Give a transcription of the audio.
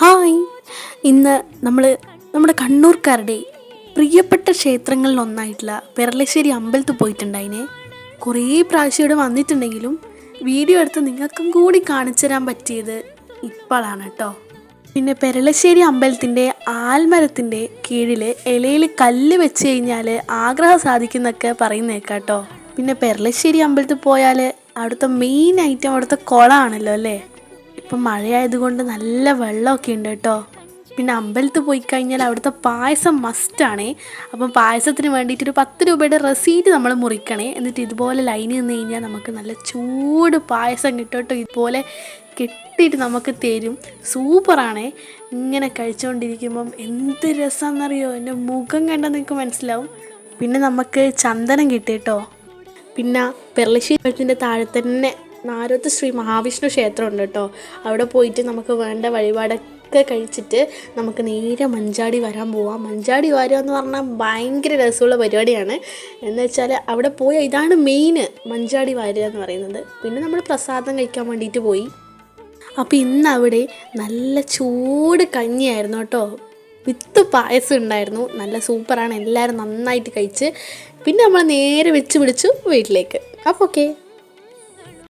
Hi. ഇന്ന് നമ്മൾ നമ്മുടെ കണ്ണൂർക്കാരുടെ പ്രിയപ്പെട്ട ക്ഷേത്രങ്ങളിലൊന്നായിട്ടുള്ള പെരളശ്ശേരി അമ്പലത്തിൽ പോയിട്ടുണ്ടായിനെ. കുറേ പ്രാവശ്യം ഇവിടെ വന്നിട്ടുണ്ടെങ്കിലും വീഡിയോ എടുത്ത് നിങ്ങൾക്കും കൂടി കാണിച്ചു തരാൻ പറ്റിയത് ഇപ്പോഴാണ് കേട്ടോ. പിന്നെ പെരളശ്ശേരി അമ്പലത്തിൻ്റെ ആൽമരത്തിൻ്റെ കീഴിൽ ഇലയിൽ കല്ല് വെച്ച് കഴിഞ്ഞാൽ ആഗ്രഹം സാധിക്കുന്നൊക്കെ പറയുന്നേക്കാം കേട്ടോ. പിന്നെ പെരളശ്ശേരി അമ്പലത്തിൽ പോയാൽ അവിടുത്തെ മെയിൻ ഐറ്റം അവിടുത്തെ കുളമാണല്ലോ അല്ലേ. ഇപ്പം മഴയായതുകൊണ്ട് നല്ല വെള്ളമൊക്കെ ഉണ്ട് കേട്ടോ. പിന്നെ അമ്പലത്തിൽ പോയി കഴിഞ്ഞാൽ അവിടുത്തെ പായസം മസ്റ്റാണേ. അപ്പം പായസത്തിന് വേണ്ടിയിട്ട് ഒരു 10 രൂപയുടെ റെസീറ്റ് നമ്മൾ മുറിക്കണേ. എന്നിട്ട് ഇതുപോലെ ലൈനിൽ നിന്ന് കഴിഞ്ഞാൽ നമുക്ക് നല്ല ചൂട് പായസം കിട്ടും കേട്ടോ. ഇതുപോലെ കെട്ടിയിട്ട് നമുക്ക് തരും. സൂപ്പറാണേ. ഇങ്ങനെ കഴിച്ചുകൊണ്ടിരിക്കുമ്പം എന്ത് രസമാണെന്നറിയോ. എൻ്റെ മുഖം കണ്ടാൽ നിങ്ങൾക്ക് മനസ്സിലാവും. പിന്നെ നമുക്ക് ചന്ദനം കിട്ടി കേട്ടോ. പിന്നെ പെരളശ്ശേരി അമ്പലത്തിൻ്റെ താഴെ തന്നെ നാരോത്ത് ശ്രീ മഹാവിഷ്ണു ക്ഷേത്രം ഉണ്ട് കേട്ടോ. അവിടെ പോയിട്ട് നമുക്ക് വേണ്ട വഴിപാടൊക്കെ കഴിച്ചിട്ട് നമുക്ക് നേരെ മഞ്ചാടി വരാൻ പോവാം. മഞ്ചാടി വാരുക എന്ന് പറഞ്ഞാൽ ഭയങ്കര രസമുള്ള പരിപാടിയാണ്. എന്ന് വെച്ചാൽ അവിടെ പോയി ഇതാണ് മെയിൻ മഞ്ചാടി വാരുക എന്ന് പറയുന്നത്. പിന്നെ നമ്മൾ പ്രസാദം കഴിക്കാൻ വേണ്ടിയിട്ട് പോയി. അപ്പോൾ ഇന്ന് അവിടെ നല്ല ചൂട് കഞ്ഞിയായിരുന്നു കേട്ടോ. വിത്ത് പായസം ഉണ്ടായിരുന്നു. നല്ല സൂപ്പറാണ്. എല്ലാവരും നന്നായിട്ട് കഴിച്ച് പിന്നെ നമ്മൾ നേരെ വെച്ച് പിടിച്ചു വീട്ടിലേക്ക്. അപ്പോൾ ഓക്കെ.